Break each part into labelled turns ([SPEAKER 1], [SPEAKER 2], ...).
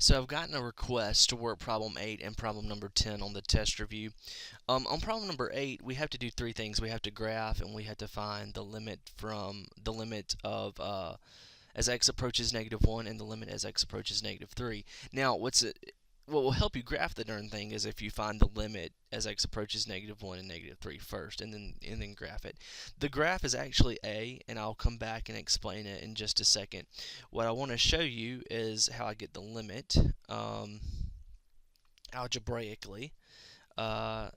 [SPEAKER 1] So I've gotten a request to work problem 8 and problem number 10 on the test review. On problem number 8, we have to do three things. We have to graph and we have to find the limit of as x approaches -1 and the limit as x approaches -3. Now, what will help you graph the darn thing is if you find the limit as x approaches -1 and -3 first, and then graph it. The graph is actually A, and I'll come back and explain it in just a second. What I want to show you is how I get the limit algebraically of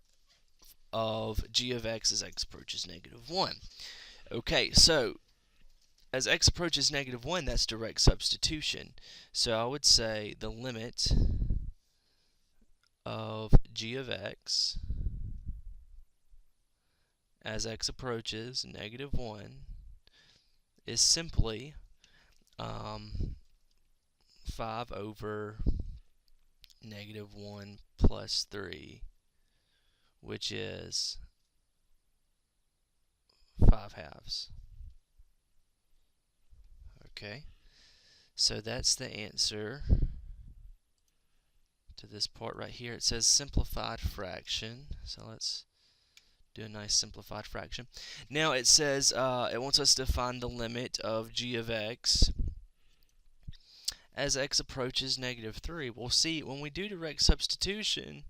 [SPEAKER 1] g of x as x approaches -1. Okay, so as x approaches -1, that's direct substitution. So I would say the limit of g of x as x approaches -1 is simply 5 over -1 plus 3, which is 5/2. Okay, so that's the answer to this part right here. It says simplified fraction, so let's do a nice simplified fraction. Now it says it wants us to find the limit of g of x as x approaches -3. We'll see when we do direct substitution,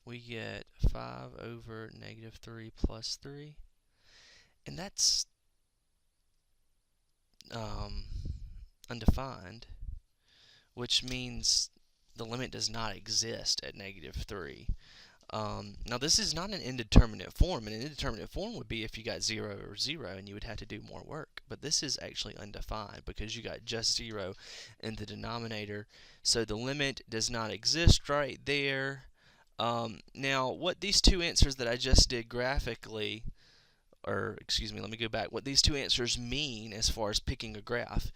[SPEAKER 1] we get 5 over -3 plus 3, and that's undefined, which means the limit does not exist at -3. Now this is not an indeterminate form. An indeterminate form would be if you got 0 or 0 and you would have to do more work, but this is actually undefined because you got just 0 in the denominator, so the limit does not exist right there. Now what these two answers that I just did graphically, or excuse me, let me go back, what these two answers mean as far as picking a graph,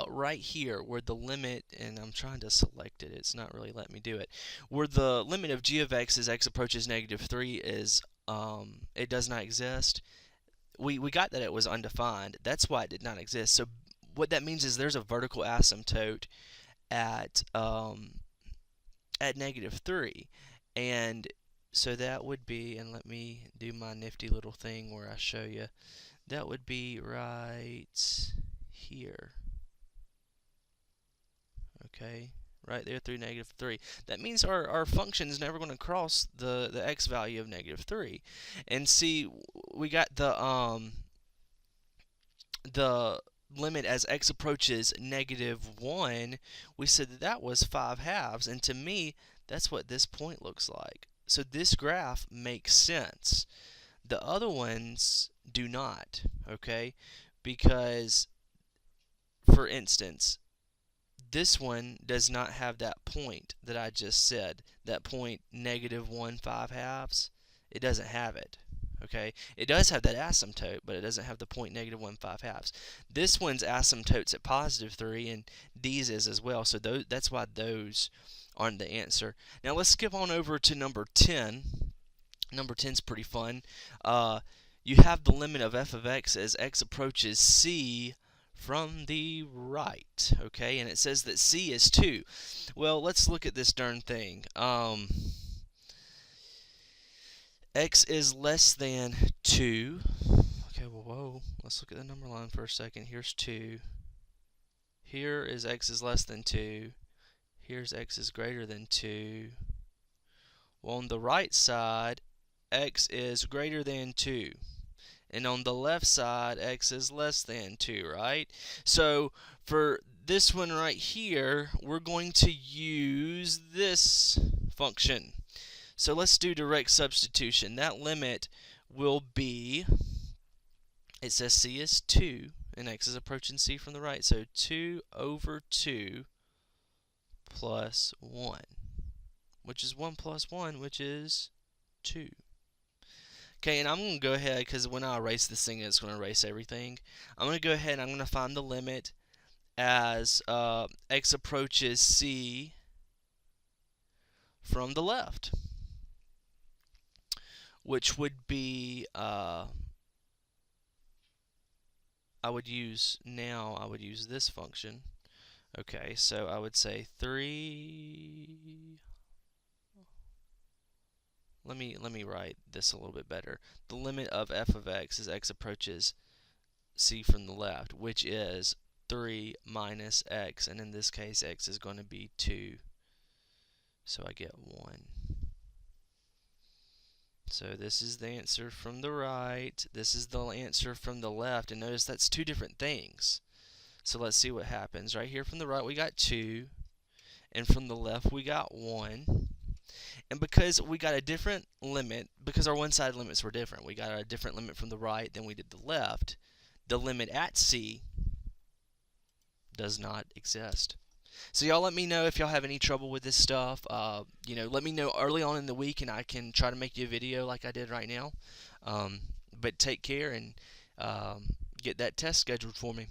[SPEAKER 1] right here where the limit, and I'm trying to select it, it's not really letting me do it, where the limit of g of x as x approaches -3 is it does not exist. We got that it was undefined. That's why it did not exist. So what that means is there's a vertical asymptote at -3, and so that would be, and let me do my nifty little thing where I show you, that would be right here. Okay, right there through -3. That means our function is never going to cross the x value of -3. And see, we got the limit as x approaches -1. We said that that was 5/2, and to me, that's what this point looks like. So this graph makes sense. The other ones do not, okay? Because, for instance, this one does not have that point that I just said, that point -1 5/2. It doesn't have it. Okay, it does have that asymptote, but it doesn't have the point -1 5/2. This one's asymptote's at +3, and D's is as well. So that's why those aren't the answer. Now let's skip on over to number 10. Number 10 is pretty fun. You have the limit of f of x as x approaches c from the right, okay, and it says that c is 2. Well, let's look at this darn thing. X is less than 2. Okay, well, whoa, let's look at the number line for a second. Here's 2. Here is x is less than 2. Here's x is greater than 2. Well, on the right side, x is greater than 2. And on the left side, x is less than 2, right? So for this one right here, we're going to use this function. So let's do direct substitution. That limit will be, it says c is 2, and x is approaching c from the right. So 2 over 2 plus 1, which is 1 plus 1, which is 2. Okay, and I'm going to go ahead, because when I erase this thing, it's going to erase everything. I'm going to go ahead and I'm going to find the limit as x approaches c from the left. which would be, I would use this function. Okay, so I would say 3. Let me write this a little bit better. The limit of f of x as x approaches c from the left, which is 3 minus x, and in this case x is going to be 2. So I get 1. So this is the answer from the right. This is the answer from the left, and notice that's two different things. So let's see what happens. Right here from the right we got 2, and from the left we got 1. And because we got a different limit, because our one-sided limits were different, we got a different limit from the right than we did the left, the limit at c does not exist. So y'all let me know if y'all have any trouble with this stuff. Let me know early on in the week, and I can try to make you a video like I did right now. But take care, and get that test scheduled for me.